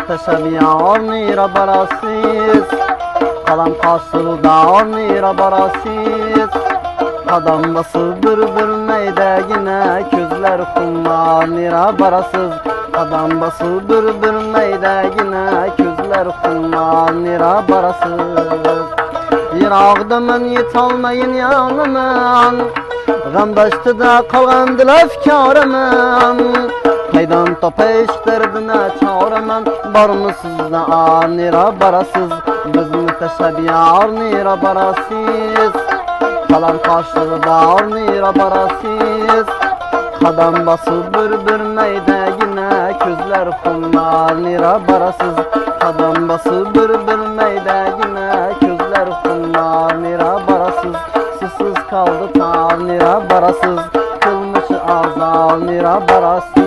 teşebbiyar nira barasiz Kalam kasırdar nira barasiz Adam bası bir meydegine Közler kumlar nira barasız Adam bası bir meydegine Közler kumlar nira barasız Yirağda men yetalmayın yanıman Gamdaştı da kalgandı efkarımın Haydan topa işlerine çağıramın Barmısız da nira barasız Biz müteşebbiyar nira barasiz Kalan karşılığı dar nira barasiz Kadam bası bir meydegine Közler kumlar nira barasız Kadam bası bir meydegine Közler kumlar nira barasız Susuz kaldı tar nira barasız Kılmışı azal nira barasiz